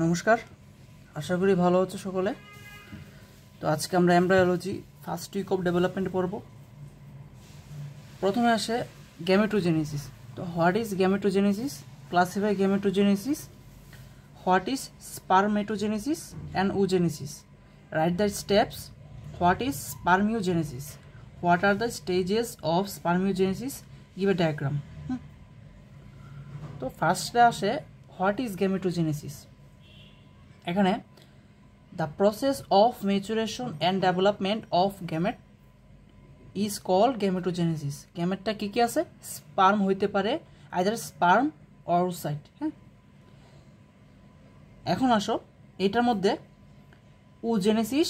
নমস্কার, আশা করি ভালো আছো সকলে। তো আজকে আমরা embryology first week of development পড়ব। প্রথমে আসে গ্যামেটোজেনেসিস। তো what is gametogenesis? Classify gametogenesis, what is spermatogenesis and oogenesis, right the steps, what is spermiogenesis, what are the stages of spermiogenesis, give a diagram. তো ফার্স্টে আসে what is gametogenesis. এখানে the process of maturation and development of gamete is called gametogenesis. গ্যামেটটা কী কী আছে? Sperm হইতে পারে, আইদার স্পার্ম অর ওসাইট। হ্যাঁ, এখন আসো এটার মধ্যে ওজেনেসিস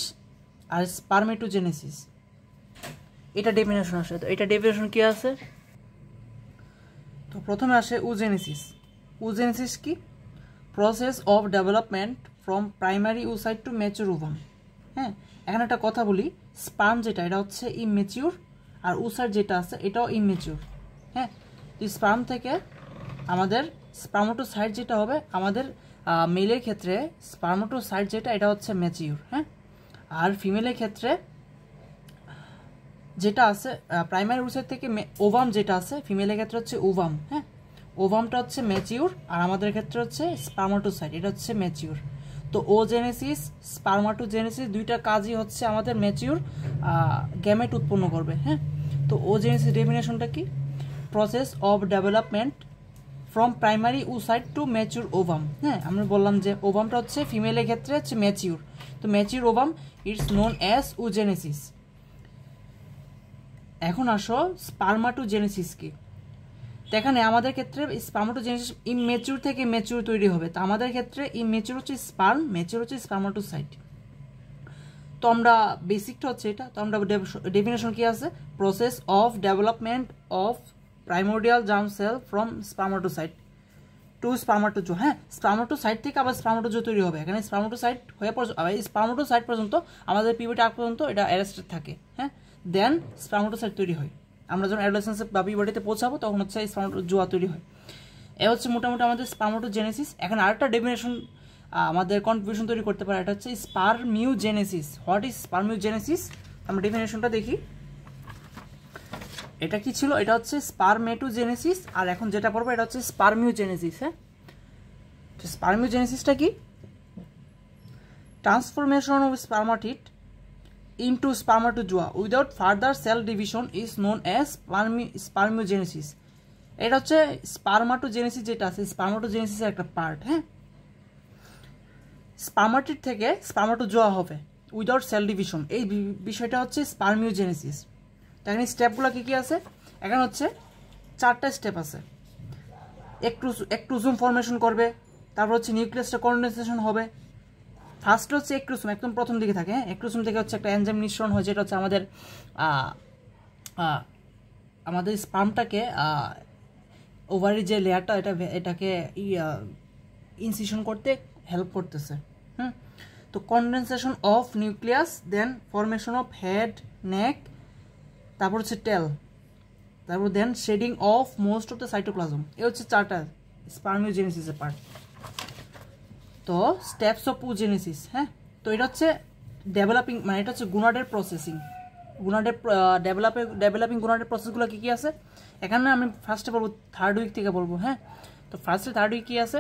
আর স্পারমেটোজেনেসিস, এটা ডেফিনেশন আসে। তো এটা ডেফিনেশন কী আছে? তো প্রথমে আসে ওজেনেসিস। ওজেনেসিস কি? Process of development from primary oocyte to mature ovum. হ্যাঁ, এখানে একটা কথা বলি, স্পার্ম যেটা এটা হচ্ছে ইমেচিউর, আর ওসাইট যেটা আছে এটাও ইমেচিউর। হ্যাঁ, স্পার্ম থেকে আমাদের স্পার্মাটোসাইট যেটা হবে, আমাদের মেলের ক্ষেত্রে স্পার্মাটোসাইট যেটা এটা হচ্ছে ম্যাচিউর। হ্যাঁ, আর ফিমেলের ক্ষেত্রে যেটা আছে প্রাইমারি ওসাইট থেকে ওভাম যেটা আছে, ফিমেলের ক্ষেত্রে হচ্ছে ওভাম। হ্যাঁ, ওভামটা হচ্ছে ম্যাচিউর, আর আমাদের ক্ষেত্রে হচ্ছে স্পার্মাটোসাইট এটা হচ্ছে ম্যাচিউর। তো ওজেনেসিস, স্পার্মাটোজেনেসিস দুইটা কাজই হচ্ছে আমাদের ম্যাচিউর গ্যামেট উৎপন্ন করবে। হ্যাঁ, তো ওজেনেসিস ডেফিনেশনটা কি? Process of development from primary oocyte to mature ovum. হ্যাঁ, আমরা বললাম যে ওভামটা হচ্ছে ফিমেলের ক্ষেত্রে হচ্ছে ম্যাচিউর, তো mature ovum it's known as oogenesis. এখন আসো স্পার্মাটোজেনেসিস কি। তো এখানে আমাদের ক্ষেত্রে স্পার্মাটোজেনেসিস ইমেচিউর থেকে ম্যাচিউর তৈরি হবে। তো আমাদের ক্ষেত্রে ইমেচিউর হচ্ছে স্পার্ম, ম্যাচিউর হচ্ছে স্পার্মাটোসাইট। তো আমরা বেসিকটা হচ্ছে এটা। তো আমরা ডেফিনেশন কি আছে? Process of development of primordial germ cell from spermatocyte to spermatozoa. হ্যাঁ, স্পার্মাটোসাইট থেকে আবার স্পার্মাটোজো তৈরি হবে। এখানে স্পার্মাটোসাইট হয়ে স্পার্মাটোসাইট পর্যন্ত আমাদের পিউবার্টি আগ পর্যন্ত এটা অ্যারেস্টেড থাকে। হ্যাঁ, দেন স্পার্মাটোসাইট তৈরি হয়। আমরা যখন অ্যাডোলেসেন্সে বা পিউবার্টিতে পৌঁছাবো তখন হচ্ছে স্পার্মাটোজোয়া তৈরি হয়। এ হচ্ছে মোটামুটি আমাদের স্পার্মাটোজেনেসিস। এখন আরেকটা ডেফিনেশন আমাদের কনফিউশন তৈরি করতে পারে, এটা হচ্ছে স্পারমিওজেনেসিস। What is স্পারমিওজেনেসিস? আমরা ডেফিনেশনটা দেখি। এটা কি ছিল? এটা হচ্ছে স্পারমেটোজেনেসিস, আর এখন যেটা পড়বো এটা হচ্ছে স্পারমিওজেনেসিস। হ্যাঁ, স্পারমিওজেনেসিসটা কি? Transformation of spermatid into spermatozoa without further cell division is known as spermiogenesis. এটা হচ্ছে স্পার্মাটোজেনেসিস যেটা আছে, স্পার্মাটোজেনেসিসের একটা পার্ট। হ্যাঁ, স্পার্মাটিড থেকে স্পার্মাটোজোয়া হবে উইদাউট সেল ডিভিশন, এই বিষয়টা হচ্ছে স্পারমিওজেনেসিস। তো এখানে স্টেপগুলো কী কী আছে? এখানে হচ্ছে 4টা স্টেপ আছে। একট্রোজোম ফর্মেশন করবে, তারপর হচ্ছে নিউক্লিয়াসটা কন্ডেনসেশন হবে। ফার্স্ট হচ্ছে একট্রোসোম, একদম প্রথম দিকে থাকে। হ্যাঁ, একট্রোসোম থেকে হচ্ছে একটা এনজাইম নিঃসরণ হয়, যেটা হচ্ছে আমাদের স্পার্মটাকে ওভারি যে লেয়ারটা এটাকে ইনসিশন করতে হেল্প করতেছে। তো condensation of nucleus, then formation of head, neck, তারপর হচ্ছে টেল, তারপর then shedding of most of the cytoplasm. এই হচ্ছে 4টা স্পারমিওজেনেসিসের পার্ট। তো স্টেপস অফ ওজেনেসিস। হ্যাঁ, তো এটা হচ্ছে ডেভেলপিং, মানে এটা হচ্ছে গুনাডের প্রসেসিং, গুনাডের ডেভেলপিং গুনাডের প্রসেসগুলো কী কী আছে এখানে আমি ফার্স্টে বলবো, থার্ড উইক থেকে বলবো। হ্যাঁ, তো ফার্স্টে থার্ড উইক কী আছে?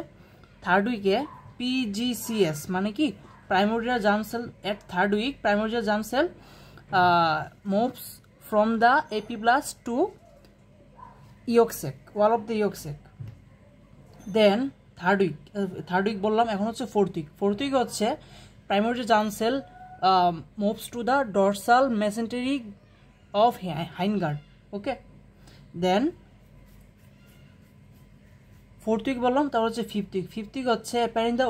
থার্ড উইকে PGCS মানে কি? Primordial germ cell at third week primordial germ cell moves from the epiblast to yolk sac, wall of the yolk sac. Then third week বললাম, এখন হচ্ছে ফোর্থ উইক হচ্ছে primordial germ cell moves to the dorsal mesentery of hindgut. Okay, then fourth week বললাম, তারপর হচ্ছে fifth week হচ্ছে appearing the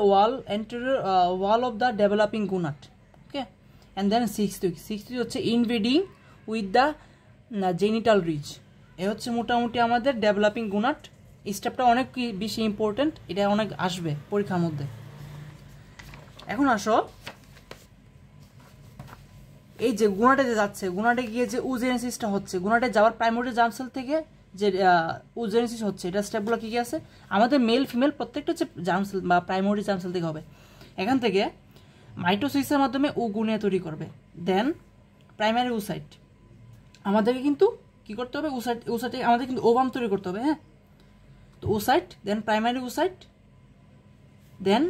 wall of the developing gonad. Okay, and then sixth week হচ্ছে invading with the genital ridge. এ হচ্ছে মোটামুটি আমাদের developing গুনাট। স্টেপটা অনেক বেশি ইম্পর্টেন্ট, এটা অনেক আসবে পরীক্ষার মধ্যে। এখন আসো এই যে গুনাটে যে যাচ্ছে, গুনাটে গিয়ে যে ওজেনেসিসটা হচ্ছে, গুনাটে যাওয়ার প্রাইমোরিয়াল জার্ম সেল থেকে যে ওজেনেসিস হচ্ছে, এটা স্টেপগুলো কী কী আছে? আমাদের মেল ফিমেল প্রত্যেকটা হচ্ছে জার্ম সেল বা প্রাইমোরি জার্ম সেল থেকে হবে। এখান থেকে মাইটোসিসের মাধ্যমে ও গুণে তৈরি করবে। দেন প্রাইমারি ওসাইট, আমাদেরকে কিন্তু কী করতে হবে, ওসাইটে আমাদের কিন্তু ওভাম তৈরি করতে হবে। হ্যাঁ, তো ওসাইট, দেন প্রাইমারি ওসাইট, দেন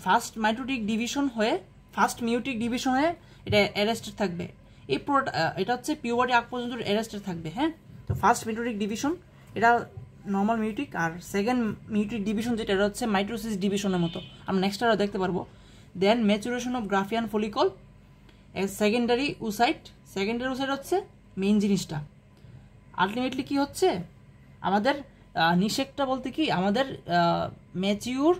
ফার্স্ট মাইটোটিক ডিভিশন হয়ে ফার্স্ট মিউটিক ডিভিশন হয়ে এটা অ্যারেস্টেড থাকবে। এই পুরোটা এটা হচ্ছে পিউবার্টি আগ পর্যন্ত অ্যারেস্টেড থাকবে। হ্যাঁ, তো ফার্স্ট মিউটিক ডিভিশন এটা নর্মাল মিউটিক, আর সেকেন্ড মিউটিক ডিভিশন যেটা এটা হচ্ছে মাইটোসিস ডিভিশনের মতো, আমরা নেক্সট আরও দেখতে পারবো। Then maturation of Graafian follicle, secondary oocyte হচ্ছে মেইন জিনিসটা। আলটিমেটলি কি হচ্ছে আমাদের নিষেকটা বলতে কি আমাদের mature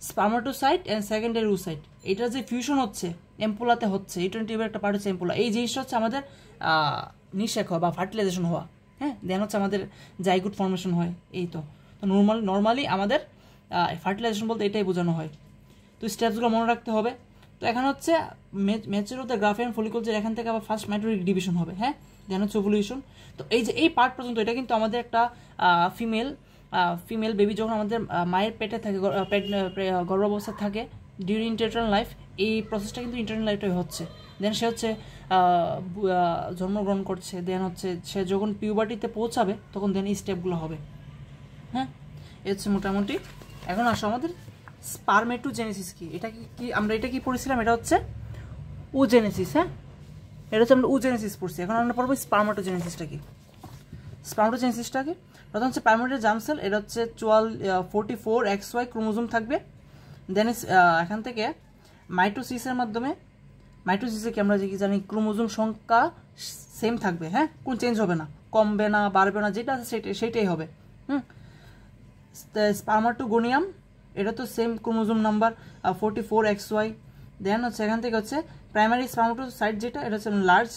spermatocyte and secondary oocyte, এটার যে ফিউশন হচ্ছে এম্পুলাতে হচ্ছে, ইউটেরিন টিউবের একটা পার্ট হচ্ছে এম্পুলা, এই জিনিসটা হচ্ছে আমাদের নিষেক হওয়া বা ফার্টিলাইজেশন হওয়া। হ্যাঁ, দেন হচ্ছে আমাদের জাইগোট ফর্মেশন হয়। এই তো নর্মালি আমাদের ফার্টিলাইজেশন বলতে এটাই বোঝানো হয়। তো স্টেপসগুলো মনে রাখতে হবে। তো এখানে হচ্ছে ম্যাচিউর অফ দ্য গ্রাফিয়ান ফলিকলসের এখান থেকে আবার ফার্স্ট মাইটোটিক ডিভিশন হবে। হ্যাঁ, দেন হচ্ছে ওভুলেশন। তো এই যে এই পার্ট পর্যন্ত এটা কিন্তু আমাদের একটা ফিমেল বেবি যখন আমাদের মায়ের পেটে থাকে, গর্ভাবস্থা থাকে ডিউরিং ইন্টারনাল লাইফ, এই প্রসেসটা কিন্তু ইন্টারনাল লাইফটাই হচ্ছে। দেন সে হচ্ছে জন্মগ্রহণ করছে, দেন হচ্ছে সে যখন পিউবার্টিতে পৌঁছাবে তখন দেন এই স্টেপগুলো হবে। হ্যাঁ, এ হচ্ছে মোটামুটি। এখন আসো আমাদের স্পারমেটোজেনেসিস কি, এটা কি আমরা এটা কি পড়েছিলাম, এটা হচ্ছে ওজেনেসিস। হ্যাঁ, এটা হচ্ছে আমরা ওজেনেসিস পড়ছি। এখন আমরা পড়বো স্পারমেটোজেনেসিসটা কি। প্রথম হচ্ছে প্রাইমারি জার্ম সেল, এটা হচ্ছে 44 XY ক্রোমোজোম থাকবে। দেন এখান থেকে মাইটোসিসের মাধ্যমে, মাইটোসিসে কি আমরা যে কি জানি ক্রোমোজোম সংখ্যা সেম থাকবে। হ্যাঁ, কোন চেঞ্জ হবে না, কমবে না বাড়বে না, যেটা আছে সেটাই হবে। স্পার্মাটোগোনিয়াম, এটা তো সেম ক্রোমোজোম নাম্বার 44 XY। দেন হচ্ছে এখান থেকে হচ্ছে প্রাইমারি স্পার্মাটোসাইট, যেটা এটা হচ্ছে লার্জ,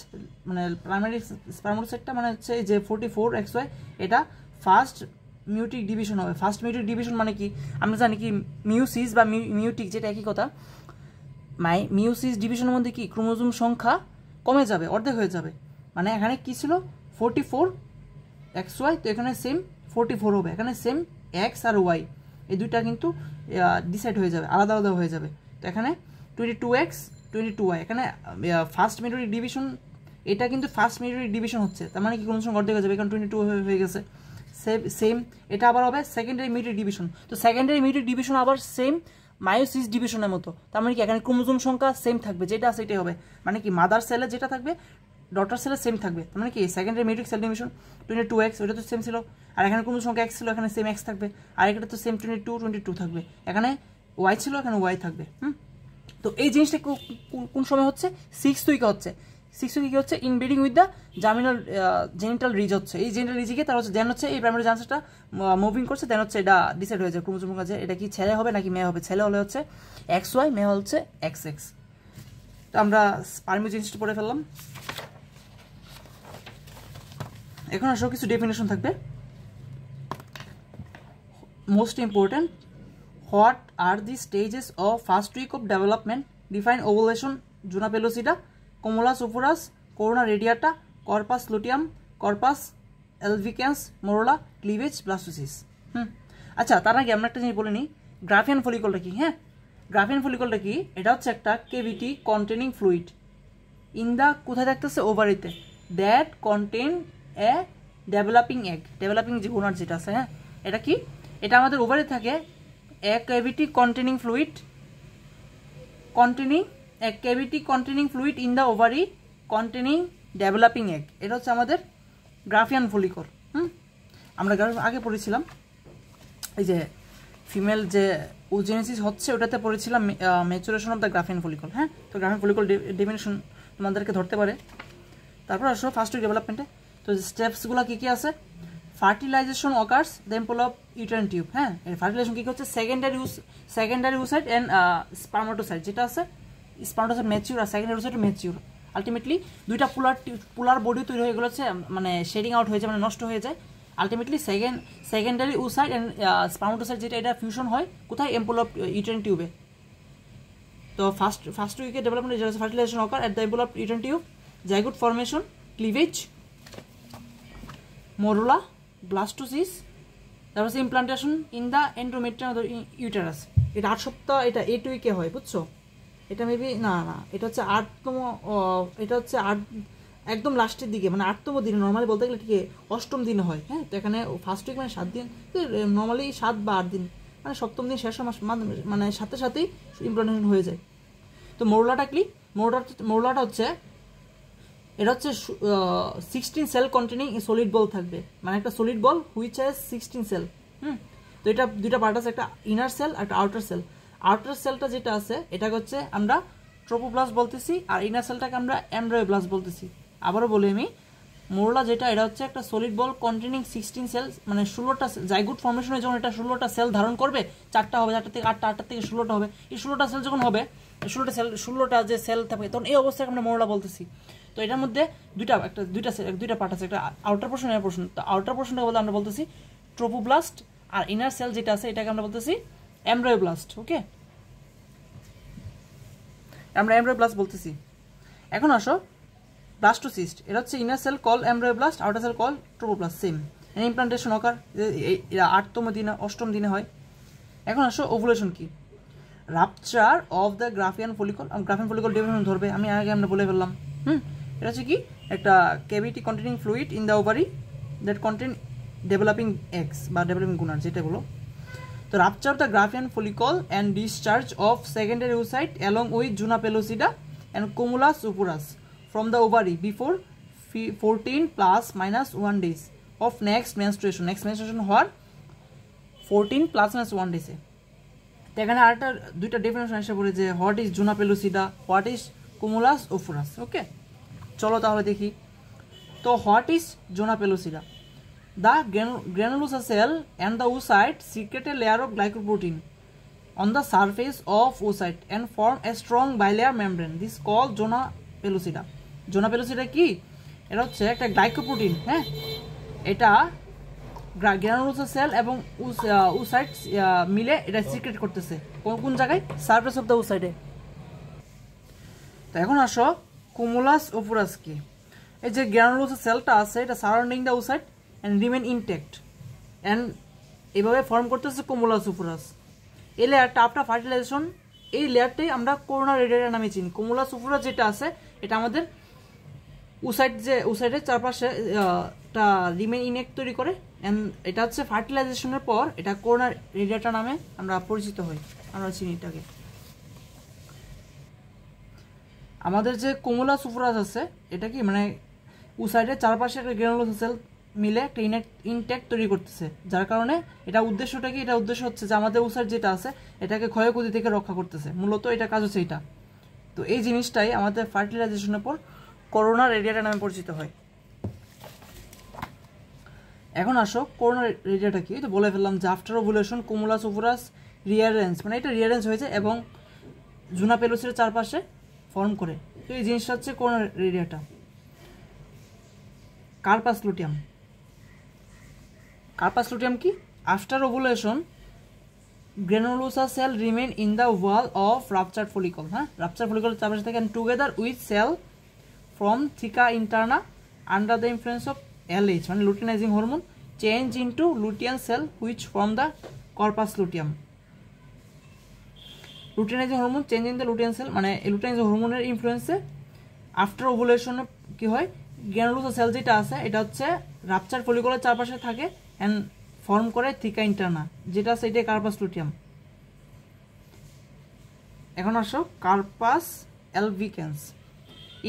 মানে প্রাইমারি স্পার্মাটোসাইটটা মানে হচ্ছে যে 44 XY, এটা ফার্স্ট মিউটিক ডিভিশন হবে। ফার্স্ট মিউটিক ডিভিশন মানে কি আমরা জানি কি মিউসিস বা মিউটিক যেটা একই কথা। মিউসিস ডিভিশনের মধ্যে কি ক্রোমোজোম সংখ্যা কমে যাবে, অর্ধেক হয়ে যাবে। মানে এখানে কি ছিল 44 XY, তো এখানে সেম 44 হবে, এখানে সেম এক্স আর ওয়াই এই দুইটা কিন্তু ডিসাইড হয়ে যাবে, আলাদা আলাদা হয়ে যাবে। তো এখানে 22X 22Y, এখানে ফার্স্ট মিউটিক ডিভিশন, এটা কিন্তু ফার্স্ট মিউটিক ডিভিশন হচ্ছে, তার মানে কি ক্রোমোজোম সংখ্যা অর্ধেক হয়ে যাবে, এখানে 22 হয়ে গেছে। সেম এটা আবার হবে সেকেন্ডারি মিউটিক ডিভিশন, তো সেকেন্ডারি মিউটিক ডিভিশন আবার সেম মায়োসিস ডিভিশনের মতো, তার মানে কি এখানে ক্রোমোজোম সংখ্যা সেম থাকবে, যেটা সেটাই হবে। মানে কি মাদার সেলে যেটা থাকবে ডটার সেলে সেম থাকবে, তার মানে কি সেকেন্ডারি মিউটিক সেল ডিভিশন 22X, ওটা তো সেম ছিল, আর এখানে ক্রোমোজোম সংখ্যা X ছিল, এখানে সেম X থাকবে, আর এখানে তো সেম 22 থাকবে, এখানে Y ছিল, এখানে Y থাকবে। তো এই জিনিসটা কোন সময় হচ্ছে 6th উইকে হচ্ছে। 6th উইকে হচ্ছে inbreeding with the germinal genital ridge হচ্ছে, এই জেনিটাল রিজিকে তার হচ্ছে দেন হচ্ছে এই প্রাইমারি জার্মসেলটা মুভিং করছে, দেন হচ্ছে এটা ডিসাইড হয়ে যায় ক্রোমোজোম কাছে এটা কি ছেলে হবে নাকি মেয়ে হবে। ছেলে হলে হচ্ছে XY, মেয়ে হচ্ছে XX। তো আমরা স্পারমিওজেনেসিসটা পড়ে ফেললাম। এখন আসলে কিছু ডেফিনেশন থাকবে। Most important, what are the stages of first week of development, define ovulation, zona pellucida, cumulus oophorus, corona radiata, corpus luteum, corpus albicans, morula, cleavage, blastocyst. আচ্ছা, তার আগে আমরা একটা জিনিস বলে নিই, গ্রাফিয়ান ফলিকলটা কি। হ্যাঁ, গ্রাফিয়ান ফলিকলটা কি, এটা হচ্ছে একটা cavity containing fluid in the, কোথায় থাকতেছে, ওভারিতে, that contain a developing egg, developing যে গোনাড যেটা আছে। হ্যাঁ, এটা কি, এটা আমাদের ওভারে থাকে, a cavity containing fluid in the ovary containing developing egg, এটা হচ্ছে আমাদের গ্রাফিয়ান ফলিকল। আমরা আগে পড়েছিলাম এই যে ফিমেল যে ওজেনেসিস হচ্ছে ওটাতে পড়েছিলাম maturation of the Graafian follicle. হ্যাঁ, তো গ্রাফিয়ান ফলিকল ডেফিনেশন তোমাদেরকে ধরতে পারে। তারপর আসো ফার্স্ট উইক ডেভেলপমেন্টে, তো স্টেপসগুলো কী কী আছে, fertilisation occurs the ampulla of uterine tube. হ্যাঁ, ফার্টিলাইজেশন কী হচ্ছে, সেকেন্ডারি ওসাইট অ্যান্ড স্পার্মাটোসাইট, যেটা আছে স্পার্মাটোসাইট ম্যাচিউর আর সেকেন্ডারি ওসাইট ম্যাচিউর। আলটিমেটলি দুইটা পোলার বডি তৈরি হয়ে গেলো, হচ্ছে মানে শেডিং আউট হয়ে যায়, মানে নষ্ট হয়ে যায়। Ultimately secondary oocyte and spermatocyte যেটা, এটা ফিউশন হয় কোথায়, এম্পল অফ ইউটেরাইন টিউবে। তো ফার্স্ট উইকে ডেভেলপমেন্ট যেটা হচ্ছে fertilisation occur at the ampulla of uterine tube, zygote formation, cleavage, morula, blastocyst, তারপর হচ্ছে implantation in the endometrium uterus, এটা 8 সপ্তাহ, এটা 8 উইকে হয়, বুঝছো? এটা মেবি না, এটা হচ্ছে 8তম, এটা হচ্ছে 8 একদম লাস্টের দিকে, মানে 8তম দিনে, নর্মালি বলতে গেলে ঠিক 8ম দিনে হয়। হ্যাঁ, তো এখানে ফার্স্ট উইক মানে 7 দিন, নর্মালি 7 বা 8 দিন, মানে 7ম দিন শেষ মানে সাথে সাথেই ইমপ্লান্টেশন হয়ে যায়। তো মৌলাটা কি? মৌলাটা হচ্ছে, এটা হচ্ছে 16 সেল কন্টেনিং সলিড বল থাকবে, মানে একটা solid ball which has 16 cell. তো এটা দুইটা পার্ট আছে, একটা ইনার সেল আর একটা আউটার সেল। আউটার সেলটা যেটা আছে এটাকে হচ্ছে আমরা ট্রোপোপ্লাস্ট বলতেছি, আর ইনার সেলটাকে আমরা এমব্রায়োপ্লাস্ট বলতেছি। আবারও বলি আমি, মোরলা যেটা, এটা হচ্ছে একটা সলিড বল কন্টেনিং 16 সেল, মানে 16টা জাইগুট ফর্মেশনে যখন এটা 16টা সেল ধারণ করবে, 4টা হবে, 4টা থেকে 8টা, 8টা থেকে 16টা হবে। এই 16টা সেল যখন হবে, 16টা যে সেল থাকবে, তখন এই অবস্থায় আমরা মোরলা বলতেছি। তো এটার মধ্যে দুইটা পার্ট আছে, একটা আউটার পোর্শন, ইনার পোর্শন। তো আউটার পোর্শনটাকে বলতে আমরা বলতেছি ট্রোপোপ্লাস্ট, আর ইনার সেল যেটা আছে এটাকে আমরা বলতেছি এমব্রায়োপ্লাস্ট। ওকে, আমরা এমব্রায়োপ্লাস্ট বলতেছি। এখন আসো ব্লাস্টোসিস্ট, এটা হচ্ছে inner cell call embryoblast, outer cell call trophoblast, same. Implantation occur 8তম দিনে, 8ম দিনে হয়। এখন আসো ওভুলেশন কি? Rupture of the Graafian follicle. Graafian follicle development ধরবে, আমি আগে আমরা বলে ফেললাম। এটা হচ্ছে কি? একটা cavity containing fluid in the ovary that contain developing eggs বা ডেভেলপিং গুনার, যেটা বলো। তো rupture the Graafian follicle and discharge of secondary oocyte along with zona pellucida and cumulus oophorus from the ovary before 14 ± 1 days of next menstruation হওয়ার 14 ± 1 days এ। তো এখানে আরেকটা দুইটা definition এসে পড়ে যে what is zona pellucida, what is cumulus oophorus. Okay, চলো তাহলে দেখি। তো what is zona pellucida? The granulosa cell and the oocyte secrete a layer of glycoprotein on the surface of oocyte and form a strong bilayer membrane. This is called জোনা পেলোসিডা। জোনা পেলোসিডা কি? এটা হচ্ছে একটা glycoprotein. হ্যাঁ, এটা গ্রানুলোসা সেল এবং oocyte মিলে এটা secret করতেছে কোন জায়গায়? Surface of the oocyte। তো এখন আসো কোমুলাস ওফুরাস কি? এই যে গ্রানুলোসা সেলটা আছে, এটা surrounding the oocyte and remain intact and এভাবে ফর্ম করতেছে কোমুলাস ওফুরাস। এই লেয়ারটা আফটার ফার্টিলাইজেশন, এই লেয়ারটাই আমরা কোরোনা রেডিয়েটার নামে চিনি। কোমুলাস ওফুরাস যেটা আছে এটা আমাদের oocyteর চারপাশে একটা রিমেন ইনেক্ট তৈরি করে, এন্ড এটা হচ্ছে ফার্টিলাইজেশনের পর এটা কোরোনা রেডিয়েটার নামে আমরা পরিচিত হই, আমরা চিনি এটাকে। আমাদের যে কোমুলাস ওফুরাস আছে এটা কি, মানে oocyteর চারপাশে একটা গ্রানুলোসা সেল মিলে একটা ইনট্যাক্ট তৈরি করতেছে, যার কারণে এটা উদ্দেশ্যটা কি? এটা উদ্দেশ্য হচ্ছে যে আমাদের oocyte যেটা আছে এটাকে ক্ষয়ক্ষতি থেকে রক্ষা করতেছে, মূলত এটা কাজ হচ্ছে এটা। তো এই জিনিসটাই আমাদের ফার্টিলাইজেশনের পর করোনা রেডিয়েটার নামে পরিচিত হয়। এখন আসো করোনা রেডিয়েটার কি? তো বলে ফেললাম যে আফটার ওভুলেশন কোমুলাস ওফুরাস রিয়ারেঞ্জ, মানে এটা রিয়ারেঞ্জ হয়েছে এবং জুনা পেলোসিডের চারপাশে ফর্ম করে। তো এই জিনিসটা হচ্ছে করোনা রেডিয়েটার। কার্পাস লুটিয়াম। কার্পাস লুটিয়াম কি? After ovulation granulosa cell remain in the wall of ruptured follicle. হ্যাঁ, ruptured follicle চারপাশে থাকে and together with cell from theca interna under the influence of LH মানে luteinizing hormone change into lutein cell which form the corpus luteum. luteinizing hormone change in the lutein cell মানে luteinizing hormoneর ইনফ্লুয়েন্সে after ovulation কি হয়? granulosa cell যেটা আছে এটা হচ্ছে rupture ফলিকলের চারপাশে থাকে এন্ড ফর্ম করে থিকা ইন্টারনা, যেটা আছে এটা কার্পাস লুটিয়াম। এখন আসো corpus albicans.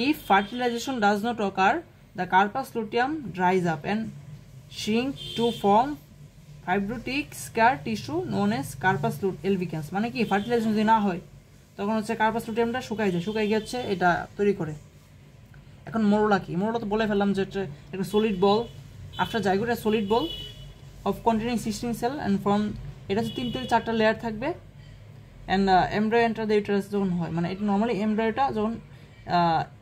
If fertilisation does not occur the corpus luteum dries up and shrink to form fibrotic scar tissue known as কার্পাস এলভিকেন্স। মানে কি, ফার্টিলাইজেশন যদি না হয় তখন হচ্ছে কার্পাস লুটিয়ামটা শুকাই যায়, শুকাই গিয়ে হচ্ছে এটা তৈরি করে। এখন মোরোলা কি? মোরোলা তো বলে ফেললাম যে একটা solid ball after zygote, solid ball of containing 16 cell and from এটা হচ্ছে 3 থেকে 4টা লেয়ার থাকবে and embryo enter the uterus যখন হয়, মানে এটা নরমালি এমব্রায়োটা যখন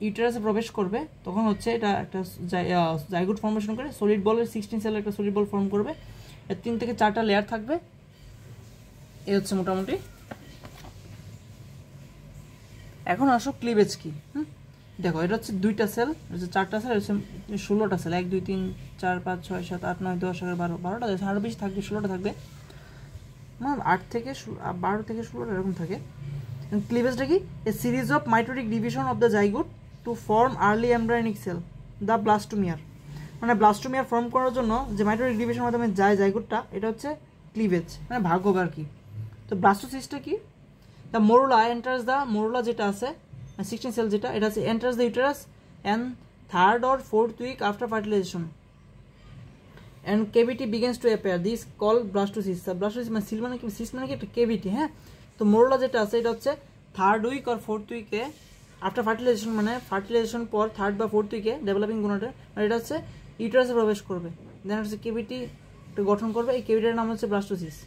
ইউটেরাসে প্রবেশ করবে তখন হচ্ছে এটা একটা জাইগোট ফর্মেশন করে সলিড বলের 16 সেলের একটা সলিড বল ফর্ম করবে। এর 3 থেকে 4টা লেয়ার থাকবে। এই হচ্ছে মোটামুটি। এখন আসো ক্লিভেজ কি? দেখো এটা হচ্ছে 2টা সেল, হচ্ছে 4টা সেল, হচ্ছে 16টা সেল, 1 2 3 4 5 6 7 8 9 10 11 12, 12টা আরও বেশি থাকবে, 16টা থাকবে, 8 থেকে 12 থেকে 16টা এরকম থাকে। ক্লিভেজটা কি? A series of mitotic division of the zygote to form early embryonic cell, the blastomere. মানে ব্লাস্টোমিয়ার ফর্ম করার জন্য যে মাইটোটিক ডিভিশনের মাধ্যমে যায় জাইগোটটা, এটা হচ্ছে ক্লিভেজ, মানে ভাগ হবে আর কি। তো ব্লাস্টোসিস্টটা কি? দ্য মোরুলা এন্টার্স, দ্য মোরুলা যেটা আছে 16 সেল যেটা, এটা হচ্ছে enters the uterus and 3rd or 4th week after fertilization and cavity begins to appear, this called blastocyst। blastocyst মানে সিল, মানে কি সিস্ট মানে কি একটা কেভিটি, হ্যাঁ। তো মোরুলা যেটা আছে এটা হচ্ছে 3rd week or 4th উইকে আফটার ফার্টিলাইজেশন, মানে ফার্টিলাইজেশন পর 3rd বা 4th উইকে ডেভেলপিং গোনাডে, মানে এটা হচ্ছে ইউটেরাসে প্রবেশ করবে, দেন হচ্ছে কেভিটি গঠন করবে, এই কেভিটির নাম হচ্ছে ব্লাস্টোসিস্ট।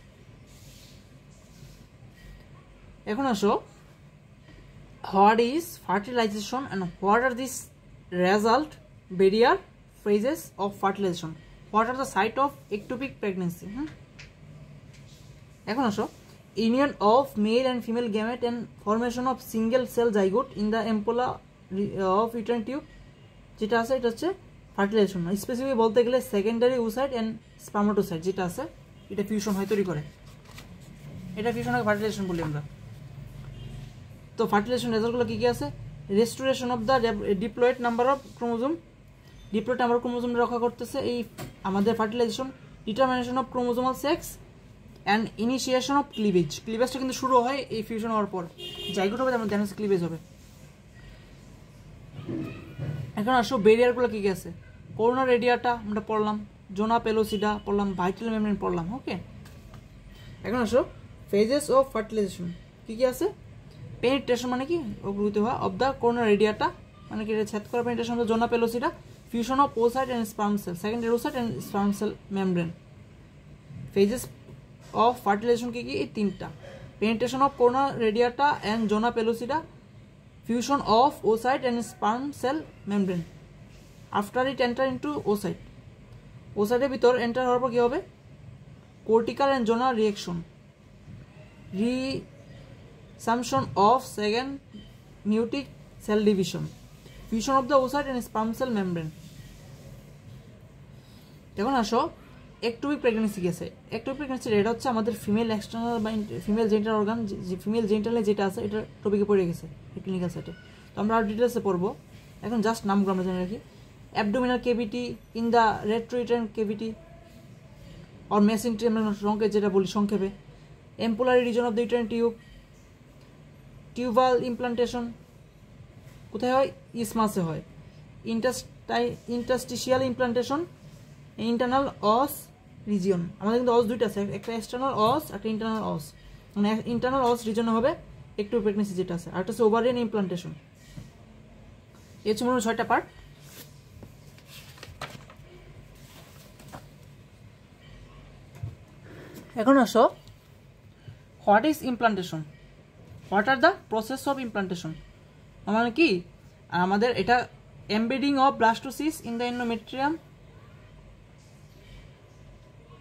এখন আসো, what is fertilization and what are these result barrier phases of fertilization, what are the site of ectopic pregnancy? এখন আসো, union of male and female gamete and formation of single cell zygote in the ampulla of uterine tube যেটা আছে এটা হচ্ছে fertilisation. Specific বলতে গেলে secondary oocyte and spermatocyte যেটা আছে এটা ফিউশন হয়, তৈরি করে, এটা ফিউশন হয়, ফার্টিলাইজেশন বলি আমরা। তো ফার্টিলাইজেশন রেজাল্টগুলো কী কী আছে? Restoration of the diploid number of chromosome, diploid number of chromosome রক্ষা করতেছে এই আমাদের fertilisation. Determination of chromosomal sex and initiation of cleavage, ক্লিভেজটা কিন্তু শুরু হয় এই ফিউশন হওয়ার পর, জাইগোট হবে তেমন দেন ক্লিভেজ হবে। এখন আসো ব্যারিয়ারগুলো কী কী আছে? করোনা রেডিয়াটা আমরা পড়লাম, জোনা পেলোসিডা পড়লাম, ভাইটাল মেমব্রেন পড়লাম, ওকে। এখন আসো ফেজেস অফ ফার্টিলাইজেশন কী কী আছে? পেনিট্রেশন মানে কি? অগ্রগত হওয়া অফ দ্য করোনা রেডিয়াটা, মানে কি এটা ছেদ করা, penetration of the zona pellucida, fusion of oocyte and sperm cell, secondary oocyte and sperm cell membrane. Phases of fertilisation কি কি? এই 3টা, penetration of corona radiata and zona pellucida, fusion of oocyte and sperm cell membrane after it enter into oocyte, oocyte ভিতর enter হওয়ার পর কি হবে? cortical and zonal reaction, resumption of second meiotic cell division, fusion of the oocyte and sperm cell membrane। এখন আসো ectopic pregnancy গেছে। Ectopic pregnancy এটা হচ্ছে আমাদের ফিমেল এক্সটার্নাল বা ফিমেল জেনিটাল অর্গান, যে ফিমেল জেনিটালে যেটা আছে এটা টপিকে পড়ে গেছে ক্লিনিক্যাল সেটে, তো আমরা আর ডিটেলসে পড়বো। এখন জাস্ট নামগুলো আমরা জেনে রাখি। Abdominal cavity in the retrouterine cavity or mesentery, আমরা সংক্ষেপে যেটা বলি সংক্ষেপে। Ampullary region of the uterine tube, tubal implantation কোথায় হয়? ইসমাসে হয়। Interstitial implantation, internal os region, আমাদের কিন্তু অস দুইটা আছে, একটা এক্সটার্নাল অস একটা ইন্টারনাল অস, মানে ইন্টারনাল অস রিজনে হবে একটু প্রেগনেন্সি যেটা আছে, আর একটা হচ্ছে ওভারিয়ান ইমপ্লান্টেশন। এই হচ্ছে মনে 6টা পার্ট। এখন আসো, what is implantation, what are the process of implantation, মানে কি? আমাদের এটা embedding of blastocyst in the endometrium,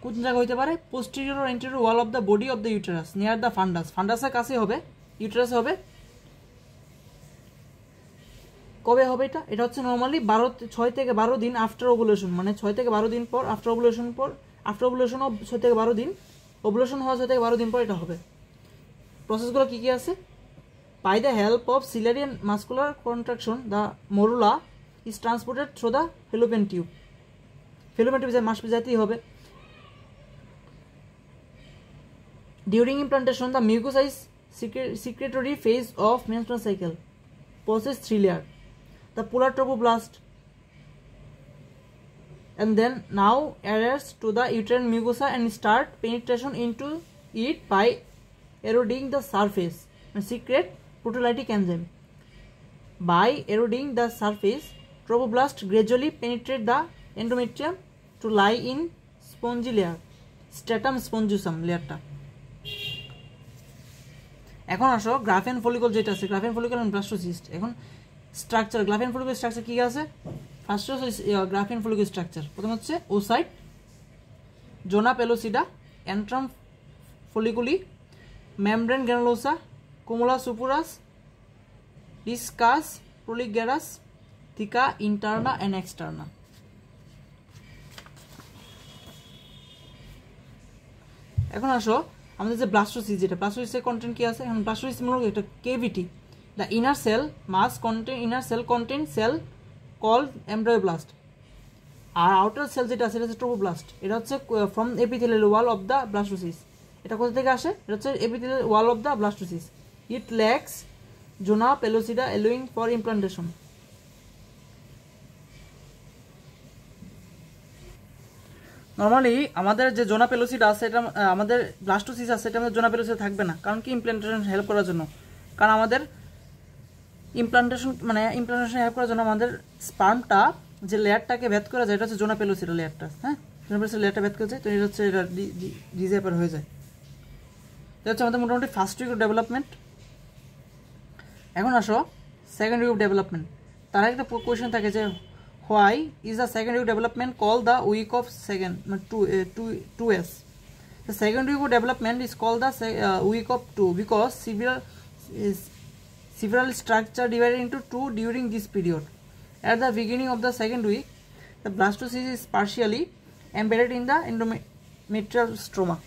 কোন জায়গা হইতে পারে? Posterior or anterior wall of the body of the uterus near the fundus, ফান্ডাসের কাছে হবে, ইউটেরাসে হবে। কবে হবে এটা? এটা হচ্ছে নর্মালি 6 থেকে 12 দিন আফটার ওভুলেশন, মানে 6 থেকে 12 দিন পর, আফটার ওভুলেশন পর, আফটার ওভুলেশন অফ 6 থেকে 12 দিন, ওভুলেশন হওয়া 6 থেকে 12 দিন পর এটা হবে। প্রসেসগুলো কী কী আছে? By the help of ciliary and muscular contraction the morula is transported through the fallopian tube, fallopian tube মাসপে যেতেই হবে। During implantation, the mucosa is secretory phase of menstrual cycle, possess 3 layers. The polar trophoblast, and then now adheres to the uterine mucosa and start penetration into it by eroding the surface and secrete proteolytic enzyme. By eroding the surface, trophoblast gradually penetrate the endometrium to lie in spongy layer, stratum spongosum layerটা। এখন আসো গ্রাফেন follicle যেটা আছে, Graafian follicle and blastocyst. এখন structure, Graafian follicle structure কী আছে? First হচ্ছে Graafian follicle structure, প্রথম হচ্ছে oocyte, zona pellucida, antrum folliculi, membrane granulosa, cumulus oophorus, discus proligerus, theca, interna and externa. এখন আসো আমাদের যে ব্লাস্টোসিস, যেটা ব্লাস্টোসিসের কন্টেন্ট কি আছে, এখন ব্লাস্টোসিস মূলত একটা cavity, the inner cell mass contain, inner cell contain cell called embryoblast, আর আউটার সেল যেটা আছে এটা হচ্ছে ট্রোপোব্লাস্ট। এটা হচ্ছে from epithelial wall of the blastocyst. এটা কোথা থেকে আসে? এটা হচ্ছে epithelial wall of the blastocyst. It lacks zona pellucida allowing for implantation. Normally আমাদের যে জোনা পেলোসিডা আছে, এটা আমাদের ব্লাস্টোসিস আছে, এটা আমাদের জোনা পেলোসিডা থাকবে না। কারণ কি? ইমপ্লান্টেশন হেল্প করার জন্য। কারণ আমাদের ইমপ্লান্টেশন হেল্প করার জন্য আমাদের স্পার্মটা যে লেয়ারটাকে ভেদ করা যায়, এটা হচ্ছে জোনা পেলোসিডা লেয়ারটা। হ্যাঁ, জোনা পেলোসিডা লেয়ারটা ভেদ করা যায়, তো এটা হচ্ছে এটা ডিজাইপার হয়ে যায়। এটা হচ্ছে আমাদের মোটামুটি ফার্স্ট উইক অফ ডেভেলপমেন্ট। এখন আসো সেকেন্ড উইক অফ ডেভেলপমেন্ট। তার একটা কোয়েশ্চেন থাকে যে why is the second week development called the week of second 2s? The second week of development is called the week of 2 because several structure divided into 2 during this period. At the beginning of the second week, the blastocyst is partially embedded in the endometrial stroma.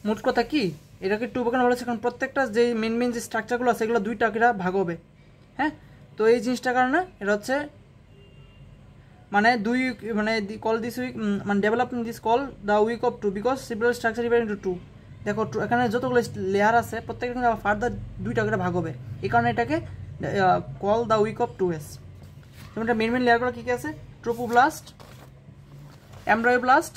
মোট কথা কি, এটাকে 2 ভাগে বলা হচ্ছে কারণ প্রত্যেকটা যে মেন যে স্ট্রাকচারগুলো আছে এগুলো দুইটা করে ভাগ হবে। হ্যাঁ, তো এই জিনিসটার কারণে এটা হচ্ছে মানে কল দিস উইক মানে development this call the week of 2 because civil structure divide into 2। দেখো এখানে যতগুলো লেয়ার আছে প্রত্যেকটা কিন্তু আবার ফার্দার দুইটা করে ভাগ হবে, এই কারণে এটাকে call the week of 2s। যেমন এটা মেন লেয়ারগুলো কী কী আছে? ট্রোপোব্লাস্ট, এমব্রায়োব্লাস্ট,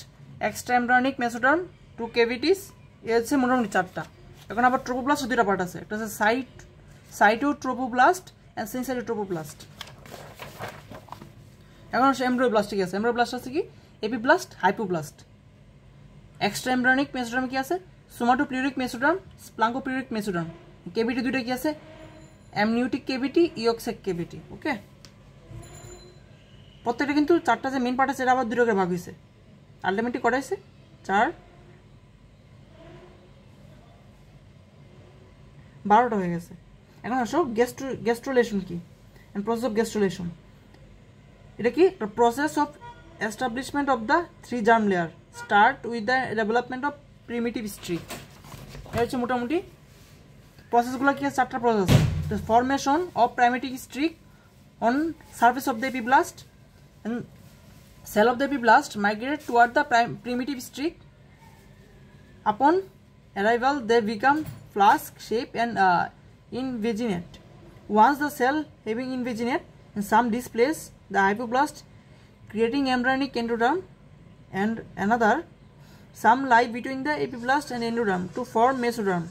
এক্সট্রা এমব্রায়োনিক মেসোডার্ম, 2 ক্যাভিটিস, এ হচ্ছে মোটামুটি 4টা। এখন আবার ট্রোপোব্লাস্টের 2টা পার্ট আছে, একটা হচ্ছে সাইটোট্রোপোব্লাস্ট and syncytiotropoblast. এখন আসলে এমব্রায়োব্লাস্ট কি আছে? এমব্রায়োব্লাস্ট আছে কি? Epiblast, hypoblast. Extra embryonic mesoderm কি আছে? সোমাটোপ্লিউরিক মেসোডার্ম, স্প্লাঙ্কোপ্লিউরিক মেসোডার্ম। কেভিটি দুইটা কি আছে? অ্যামনিওটিক কেভিটি, ইওক্সেক কেভিটি। ওকে, প্রত্যেকটা কিন্তু 4টা যে মেন পার্ট আছে এটা আবার 2টা করে ভাগ হয়েছে। আলটিমেটলি কটা হয়েছে? 4, 12টা হয়ে গেছে। এখন আসো গ্যাস্ট্রুলেশন কি, এন্ড প্রসেস অফ গ্যাস্ট্রুলেশন। এটা কি? Process of establishment of the 3 germ layer start with the development of primitive streak. এটা হচ্ছে মোটামুটি প্রসেসগুলো কি আছে? 4টা process. The formation of primitive streak on surface of the epiblast and cell of the epiblast migrate toward the primitive streak. Upon arrival they become flask shape and invaginate. Once the cell having invaginate, and some displace the hypoblast creating embryonic endoderm, and another some lie between the epiblast and endoderm to form mesoderm.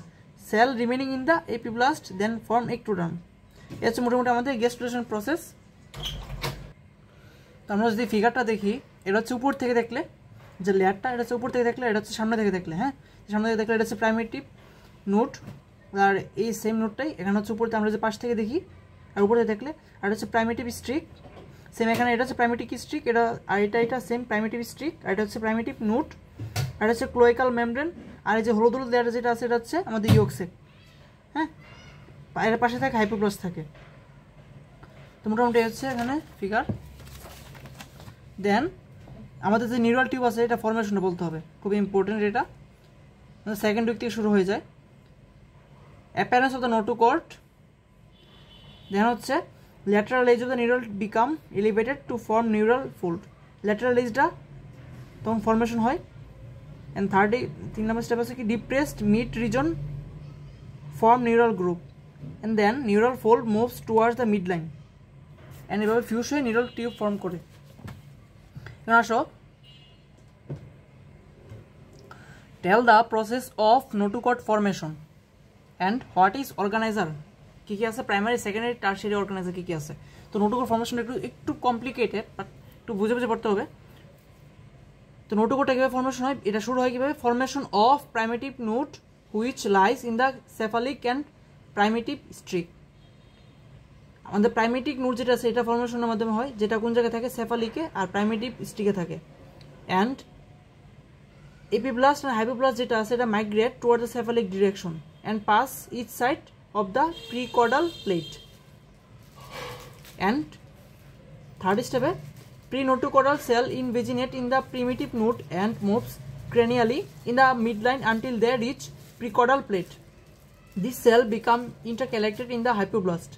Cell remaining in the epiblast then form ectoderm. It's মোটামুটি আমাদের gastrulation process. তো আমরা যদি ফিগারটা দেখি, এটা হচ্ছে উপর থেকে দেখলে যে লেয়ারটা, এটা হচ্ছে উপর থেকে দেখলে, এটা হচ্ছে সামনে থেকে দেখলে। হ্যাঁ, সামনে থেকে দেখলে এটা হচ্ছে প্রাইমেটিভ নোট, আর এই সেম নোটটাই এখানে হচ্ছে উপরে আমরা যে পাশ থেকে দেখি, আর উপরে দেখলে আর হচ্ছে প্রাইমেটিভ স্ট্রিক। সেম এখানে এটা হচ্ছে প্রাইমেটিভ স্ট্রিক, এটা আর এটা সেম প্রাইমেটিভ স্ট্রিক, আর এটা হচ্ছে প্রাইমেটিভ নোট, আর এটা হচ্ছে ক্লোইকাল মেমব্রেন, আর এই যে হলুদ হলুদ লেয়ার যেটা আছে এটা হচ্ছে আমাদের ইয়োকসেক। হ্যাঁ, এর পাশে থাকে হাইপোব্লাস্ট থাকে। তো মোটামুটি হচ্ছে এখানে ফিগার। দেন আমাদের যে নিউরাল টিউব আছে এটা ফরমেশনটা বলতে হবে, খুব ইম্পর্টেন্ট। এটা সেকেন্ড উইক থেকে শুরু হয়ে যায়। Appearance of the notochord, then হচ্ছে lateral edge of the neural become elevated to form neural fold. Lateral এজটা তখন ফরমেশন হয়। অ্যান্ড 3 নম্বর স্টেপ আছে কি? Depressed mid region form neural groove, and then neural fold moves towards the mid line, and এভাবে fuse হয়ে neural tube form করে। আসো tell the process of notochord formation and what is organiser. কী কী আছে? Primary, secondary, tertiary organiser কী কী আছে? তো নোটোকর্ড ফরমেশন একটু কমপ্লিকেটেড, বাট একটু বুঝে বুঝে পড়তে হবে। তো নোটোকর্ডটা কীভাবে ফরমেশন হয়? এটা শুরু হয় কীভাবে? Formation of primitive node which lies in the cephalic and primitive streak. আমাদের প্রাইমেটিভ নোট যেটা আছে এটা ফরমেশনের মাধ্যমে হয়, যেটা কোন জায়গায় থাকে? সেফালিকে আর প্রাইমেটিভ স্ট্রিকে থাকে। অ্যান্ড এপিব্লাস্ট আর হাইপোব্লাস্ট যেটা আছে এটা migrate toward the cephalic direction and pass each side of the prechordal plate. And third স্টেপে prenotochordal cell invaginate in the primitive node and moves cranially in the midline until they reach precaudal plate. This cell become intercalated in the hypoblast.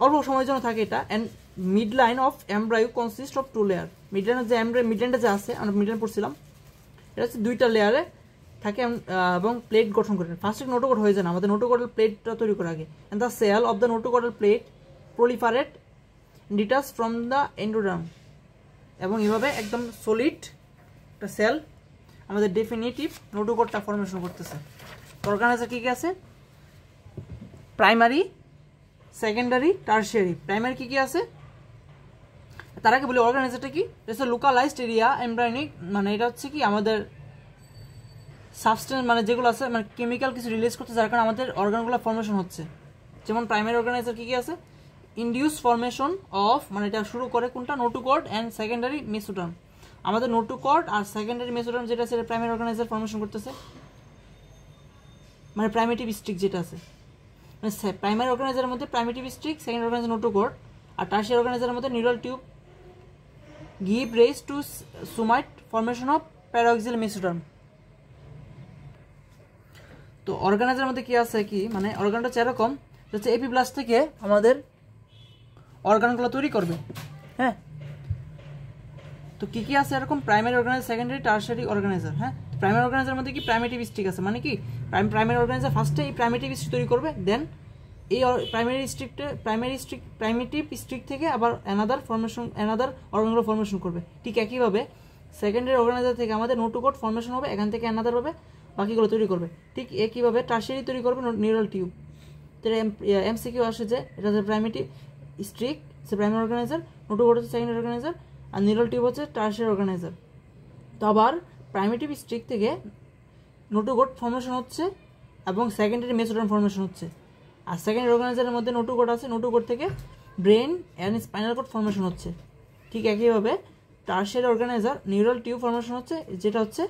অল্প সময়ের জন্য থাকে এটা and midline of embryo consist of 2 layer. মিডলাইনের যে মিডলাইনটা যে আছে আমরা মিডলাইন পড়ছিলাম এটা হচ্ছে 2টা লেয়ারে থাকে এবং প্লেট গঠন করে। ফার্স্ট নোটোকোড হয়ে যায় না, আমাদের নোটোকোডাল প্লেটটা তৈরি করার আগে। And the cell of the notochordal plate proliferate detach from the endoderm, এবং এভাবে একদম সলিড একটা সেল আমাদের ডেফিনিটিভ নোটোকোডটা ফর্মেশন করতেছে। অর্গানাইজার কী কী আছে? Primary, secondary, tertiary. প্রাইমারি কী কী আছে তার আগে বলি অর্গানাইজারটা কি? এটা হচ্ছে লোকালাইজড এরিয়া এমব্রায়োনিক, মানে এটা হচ্ছে কি আমাদের সাবস্টেন্স মানে যেগুলো আছে মানে কেমিক্যাল কিছু রিলিজ করতে যার কারণে আমাদের অর্গানগুলো ফর্মেশন হচ্ছে। যেমন প্রাইমারি অর্গানাইজার কী কী আছে? ইনডিউস ফর্মেশন অফ, মানে এটা শুরু করে কোনটা? Notochord and secondary mesoderm. আমাদের নোটোকর্ড আর সেকেন্ডারি মেসোডার্ম যেটা আছে এটা প্রাইমারি অর্গানাইজার ফর্মেশন করতেছে, মানে প্রাইমেটিভ স্ট্রিক যেটা আছে। মানে প্রাইমারি অর্গানাইজারের মধ্যে primitive streak, secondary organiser notochord, আর টারশিয়ারি অর্গানাইজারের মধ্যে neural tube give rise to somite formation of paraxial mesoderm. তো অর্গানাইজারের মধ্যে কি আছে কি মানে অর্গানটা হচ্ছে এরকম, হচ্ছে এপিব্লাস্ট থেকে আমাদের অর্গানগুলো তৈরি করবে। হ্যাঁ, তো কী কী আছে এরকম? Primary organiser, secondary, tertiary organiser. হ্যাঁ, প্রাইমারি অর্গানাইজারের মধ্যে কি প্রাইমেটিভ স্ট্রিক আছে, মানে কি প্রাইমারি অর্গানাইজার ফার্স্টে এই প্রাইমেটিভ স্ট্রিক তৈরি করবে, দেন এই প্রাইমেটিভ স্ট্রিক থেকে আবার অ্যানাদার অর্গানগুলো ফর্মেশন করবে। ঠিক একইভাবে সেকেন্ডারি অর্গানাইজার থেকে আমাদের নোটোকোড ফর্মেশন হবে, এখান থেকে অ্যানাদার হবে, বাকিগুলো তৈরি করবে। ঠিক একইভাবে টারশিয়ারি তৈরি করবে নিউরাল টিউব। তো এমসিকিউ আসে যে এটা হচ্ছে প্রাইমেটিভ স্ট্রিক সে প্রাইমারি অর্গানাইজার, নোটোকোড হচ্ছে সেকেন্ডারি অর্গানাইজার, আর নিউরাল টিউব হচ্ছে টারশিয়ারি অর্গানাইজার। তো আবার প্রাইমেটিভ স্ট্রিক থেকে নোটোকোড ফর্মেশন হচ্ছে এবং সেকেন্ডারি মেসোডার্ম ফর্মেশন হচ্ছে। আর সেকেন্ডারি অর্গানাইজারের মধ্যে নোটোকোড আছে, নোটোকোড থেকে brain and spinal cord formation হচ্ছে। ঠিক একইভাবে tertiary organiser neural tube formation হচ্ছে, যেটা হচ্ছে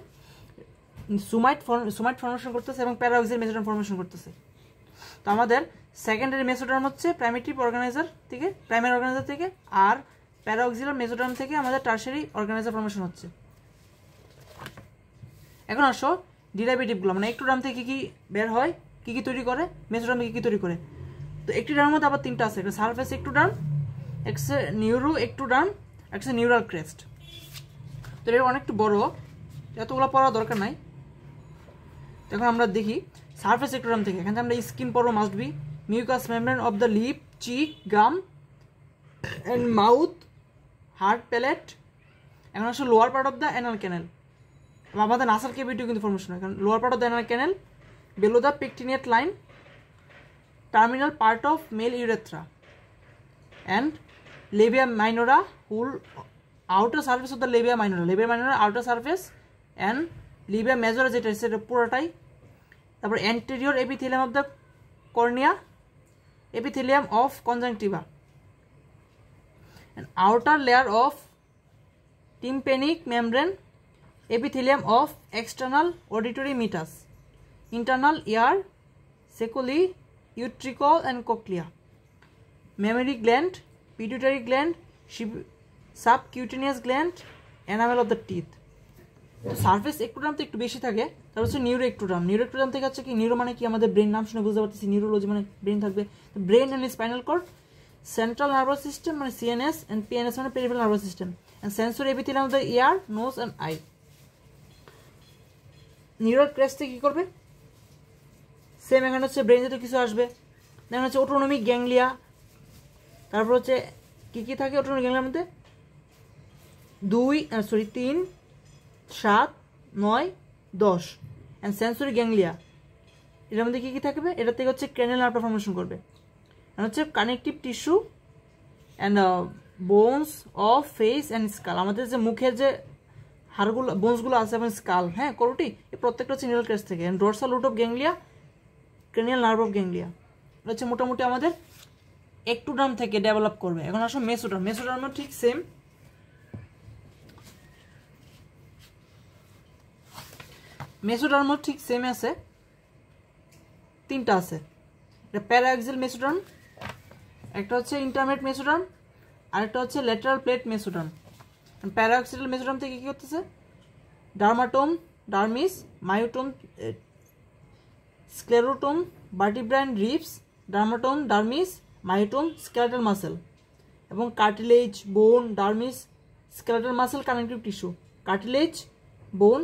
সুমাইট ফর্মেশন করতেছে এবং প্যারাক্সিয়াল মেসোডার্ম ফর্মেশন করতেছে। তো আমাদের সেকেন্ডারি মেসোডার্ম হচ্ছে প্রাইমেরি অর্গানাইজার থেকে, আর প্যারাক্সিয়াল মেসোডার্ম থেকে আমাদের টারশিয়ারি অর্গানাইজার ফর্মেশন হচ্ছে। এখন আসো ডিরাইভেটিভগুলো, মানে একটোডার্ম থেকে কী বের হয়, কী তৈরি করে, মেসোডার্ম থেকে কী তৈরি করে। তো একটোডার্মের মধ্যে আবার 3টা আছে, একটা সারফেস একটোডার্ম, একটা নিউরো একটোডার্ম, একটা নিউরাল ক্রেস্ট। তো এটা অনেকটা বড়, এতগুলো পড়ার দরকার নাই। এখন আমরা দেখি সারফেস একটোডার্ম থেকে, এখানে আমরা স্কিন পড়বো must be, mucous membrane of the lip, cheek, gum and mouth, hard, palate. এখন আসলে lower part of the anal canal, আমাদের নাসাল কেভিটিও কিন্তু ফর্মেশন হয়, কারণ lower part of the anal canal, below the pectineate line, terminal part of male urethra, and labia minora, whole outer surface of the labia minora outer surface, and labia majora যেটা সেটা পুরোটাই। তারপর anterior epithelium of the cornea, epithelium of conjunctiva, and outer layer of tympanic membrane, epithelium of external auditory meatus, internal ear, secoli, utricle and cochlea, mammary gland, pituitary gland, subcutaneous gland, enamel of the teeth. তো surface ectoderm তো একটু বেশি থাকে, তারপর হচ্ছে neuro ectoderm থেকে হচ্ছে কি, নিউরো মানে কি আমাদের ব্রেন, নাম শুনে বুঝতে পারতেছি, নিউরোলজি মানে ব্রেন থাকবে, brain and spinal cord, central nervous system মানে সিএনএস, অ্যান্ড পিএনএস মানে peripheral nervous system, and sensory epithelium of the ear, nose and eye. Neural ক্রেস্টে কি করবে? সেম এখানে হচ্ছে ব্রেন যেহেতু কিছু আসবে, দেন হচ্ছে অটোনমিক গ্যাংলিয়া, তারপর হচ্ছে কী থাকে অটোনমিক গ্যাংলিয়ার মধ্যে 3, 7, 9, 10 অ্যান্ড সেন্সরি গ্যাংলিয়া, এটার মধ্যে কী থাকবে? এটা থেকে হচ্ছে ক্র্যানিয়াল নার্ভ ফর্মেশন করবে, হচ্ছে connective tissue and bones of face and skull, আমাদের যে মুখের যে হাড়গুলো বোনসগুলো আছে এবং স্কাল, হ্যাঁ করোটি, এই প্রত্যেকটা হচ্ছে নিউরাল ক্রেস্ট থেকে, and dorsal root of ganglia, cranial nerve of ganglia, এটা হচ্ছে মোটামুটি আমাদের একটোডার্ম থেকে ডেভেলপ করবে। এখন আসো মেসোডার্মও ঠিক সেম, আছে, 3টা আছে, এটা প্যারাক্সিয়াল মেসোডার্ম, একটা হচ্ছে ইন্টারমিডিয়েট মেসোডার্ম, আরেকটা হচ্ছে lateral plate mesoderm. Paraxial mesoderm থেকে কী করতেছে? Dermatome, dermis, myotome, sclerotome, vertebrae ribs, dermatome, dermis, myotome, skeletal muscle, এবং cartilage, bone, dermis, skeletal muscle, connective tissue, cartilage, bone,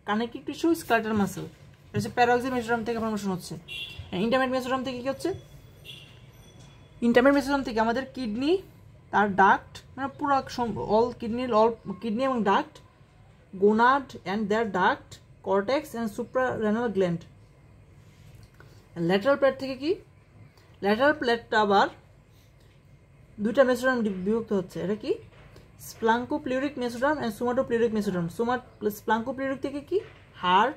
connective tissue, skeletal muscle. এটা হচ্ছে paraxial mesoderm থেকে formation হচ্ছে। Intermediate mesoderm থেকে কী হচ্ছে? ইন্টারমিডিয়েট মেসোডার্ম থেকে আমাদের কিডনি, তার ডাক্ট, মানে পুরো অল কিডনি এবং duct, gonad and their duct, cortex and suprarenal gland. Lateral plate থেকে কি? ল্যাটারাল প্লেটটা আবার দুইটা মেসোডার্ম বিভক্ত হচ্ছে। এটা কি? স্প্লাঙ্কোপ্লিউরিক মেসোডার্ম অ্যান্ড সোমাটোপ্লিউরিক মেসোডার্ম। স্প্লাঙ্কোপ্লিউরিক থেকে কি? হার্ট,